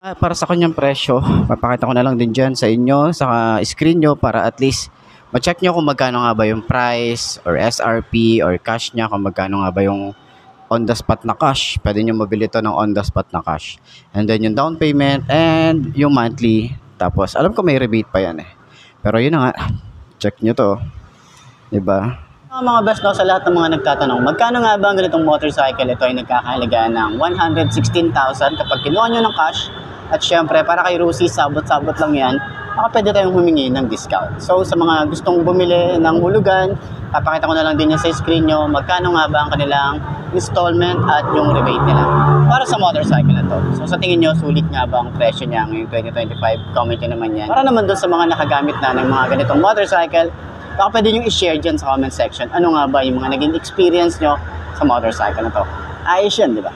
Para sa kanyang presyo, papakita ko na lang din dyan sa inyo, sa screen nyo para at least ma-check nyo kung magkano nga ba yung price or SRP or cash niya, kung magkano nga ba yung on the spot na cash. Pwede nyo mabili to ng on the spot na cash. And then yung down payment and yung monthly. Tapos alam ko may rebate pa yan eh. Pero yun na nga, check nyo to. Diba? Mga best no, sa lahat ng mga nagtatanong, magkano nga ba ang ganitong motorcycle? Ito ay nagkakahalaga ng 116,000 kapag kinuha nyo ng cash. At syempre, para kay Rusi, sabot-sabot lang yan, baka pwede tayong humingi ng discount. So, sa mga gustong bumili ng hulugan, papakita ko na lang din yan sa screen nyo, magkano nga ba ang kanilang installment at yung rebate nila para sa motorcycle na to. So, sa tingin nyo, sulit nga ba ang presyo niya ngayong 2025? Comment nyo naman yan. Para naman doon sa mga nakagamit na ng mga ganitong motorcycle, baka pwede nyo i-share dyan sa comment section. Ano nga ba yung mga naging experience nyo sa motorcycle na to? Ayos yan, di ba?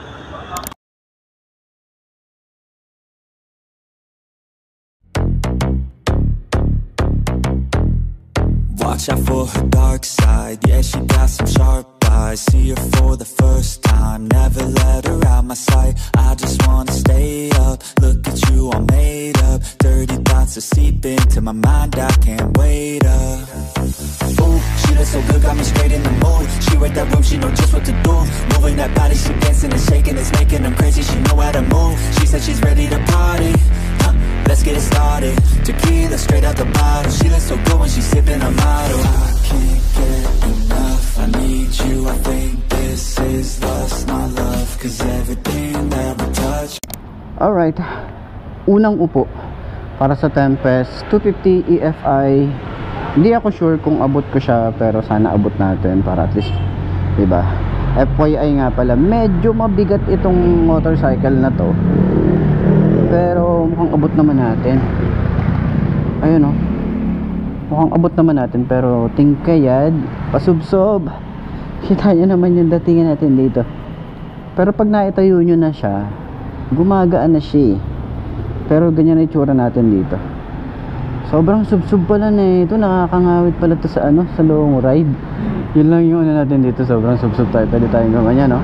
Watch out for her dark side. Yeah, she got some sharp eyes. See her for the first time. Never let her out my sight. I just wanna stay up. Look at you, all made up. Dirty thoughts are seeping into my mind. I can't wait up. Ooh, she looks so good, got me straight in the mood. She read that room, she know just what to do. Moving that body, she dancing and shaking. It's making them crazy, she know how to move. She said she's ready to party. Let's get it started. Tequila straight out the bottle. She looks so good when she's sipping a model. I can't get enough. I need you. I think this is lust, not love. Cause everything that we touch. Alright. Unang upo para sa Tempest 250 EFI. Hindi ako sure kung abot ko siya, pero sana abot natin para at least, diba? FYI nga pala, medyo mabigat itong motorcycle na to, pero mukhang abot naman natin. Ayun o, mukhang abot naman natin, pero tingkayad, pasubsob. Kita nyo naman yung datingan natin dito. Pero pag naitayo nyo na siya, gumagaan na siya eh. Pero ganyan na itsura natin dito. Sobrang subsob pala na ito. Nakakangawit pala to sa ano, sa long ride. Yun lang yung ano natin dito. Sobrang subsob tayo. Pwede tayong ganyan, no?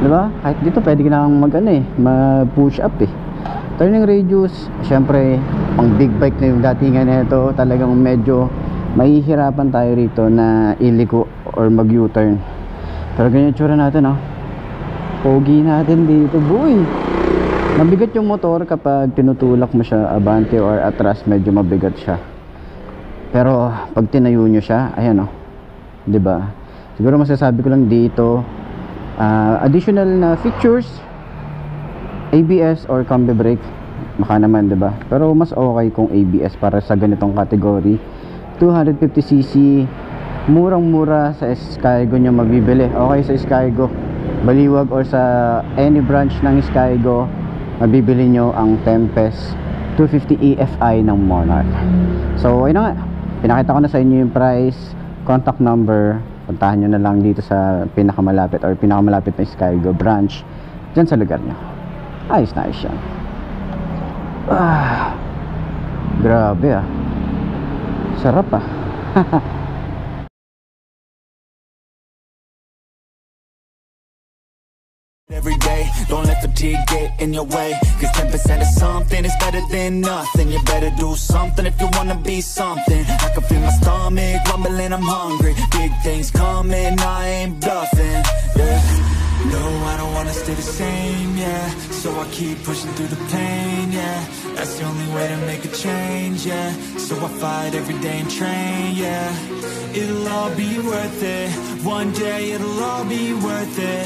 Diba? Kahit dito pwede ka nang mag ano eh, ma-push up eh. Turning radius, syempre pang big bike na yung datingan na ito, talagang medyo mahihirapan tayo rito na iliko or mag U-turn. Pero ganyan yung tsura natin, no? Pogi natin dito, boy. Mabigat yung motor kapag tinutulak mo siya abante or atras, medyo mabigat siya. Pero pag tinayo nyo siya, ayan o, diba? Siguro masasabi ko lang dito, additional na features, ABS or combi brake, maka naman, diba? Pero mas okay kung ABS para sa ganitong category. 250cc, murang-mura sa Skygo nyo mabibili. Okay sa Skygo, Baliwag or sa any branch ng Skygo, mabibili nyo ang Tempest 250 EFI ng Monarch. So ayun na nga, pinakita ko na sa inyo yung price, contact number. Puntahan nyo na lang dito sa pinakamalapit or pinakamalapit na Skygo branch dyan sa lugar nyo. Ayos na ayos yan. Grabe ah, sarap ah. Every day, don't let fatigue get in your way. Cause 10% of something is better than nothing. You better do something if you wanna be something. I can feel my stomach rumbling, I'm hungry. Big things coming, I ain't bluffing, yeah. No, I don't wanna stay the same, yeah. So I keep pushing through the pain, yeah. That's the only way to make a change, yeah. So I fight every day and train, yeah. It'll all be worth it. One day it'll all be worth it.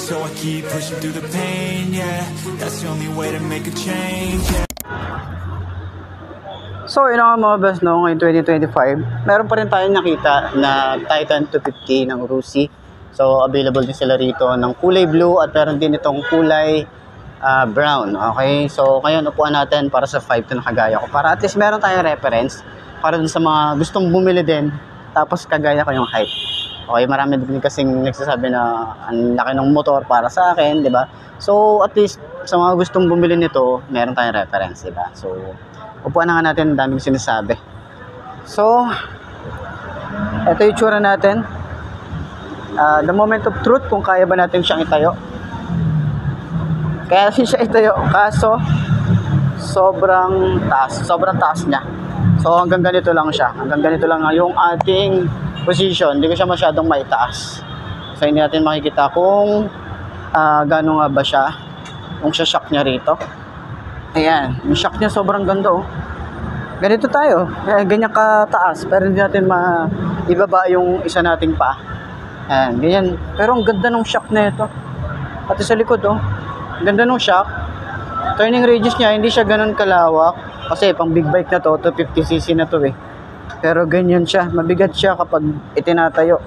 So I keep pushing through the pain, yeah. That's the only way to make a change, yeah. So yun nga mga best, no, ngayong 2025 meron pa rin tayong nakita na Titan 250 ng Rusi. So available din sila rito ng kulay blue at meron din itong kulay brown. Okay, so ngayon upuan natin para sa 5 na kagaya ko, para at least meron tayong reference para dun sa mga gustong bumili din tapos kagaya ko yung height. Okay, marami din kasing nagsasabi na ang laki ng motor para sa akin, di ba? So, at least sa mga gustong bumili nito, meron tayong reference, di ba? So, upuan na nga natin, daming sinasabi. So, ito yung tsura natin. The moment of truth, kung kaya ba natin siyang itayo. Kaya siya itayo, kaso sobrang taas niya. So hanggang ganito lang siya. Hanggang ganito lang yung ating position. Hindi ko siya masyadong maitaas. So hindi natin makikita kung gaano nga ba siya. Kung siya shock niya rito. Ayan. Yung shock niya sobrang ganda oh. Ganito tayo. Ganyan kataas. Pero hindi natin ibaba yung isa nating pa. Ayan. Ganyan. Pero ang ganda ng shock na ito. Pati sa likod oh. Ang ganda ng shock. Turning radius niya hindi siya ganun kalawak. Kasi pang big bike na to, 250cc na to eh. Pero ganyan siya, mabigat siya kapag itinatayo.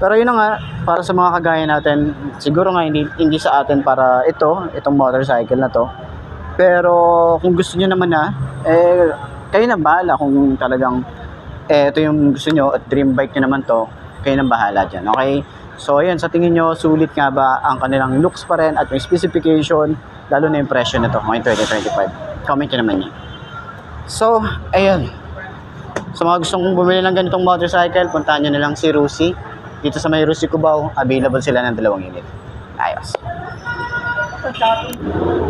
Pero yun na nga, para sa mga kagaya natin, siguro nga hindi sa atin para itong motorcycle na to. Pero kung gusto niyo naman na, kayo na bahala kung talagang ito yung gusto niyo at dream bike niyo naman to, kayo na bahala dyan, okay? So ayun, sa tingin nyo, sulit nga ba ang kanilang looks pa rin at yung specification, lalo na yung presyo nito ngayong 2025? Comment nyo naman yan. So, ayun. Sa mga gustong bumili ng ganitong motorcycle, puntahan nyo na lang si Rusi. Dito sa may Rusi Cubao, available sila ng 2 unit. Ayos.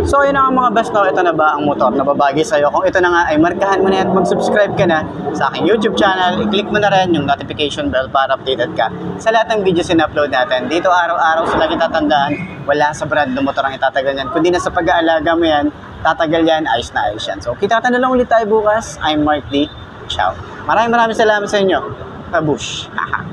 So, ayun na nga mga best, no? Ito na ba ang motor na babagi sa'yo? Kung ito na nga ay markahan mo na at mag-subscribe ka na sa aking YouTube channel, i-click mo na rin yung notification bell para updated ka sa lahat ng videos na upload natin. Dito araw-araw sila kitatandaan, wala sa brand ng motor ang itatagal yan. Kundi na sa pag-aalaga mo yan, tatagal yan, ayos na ayos yan. So, kita na lang ulit tayo bukas. I'm Mark Lee. Ciao. Maraming salamat sa inyo. Kabush. Haha.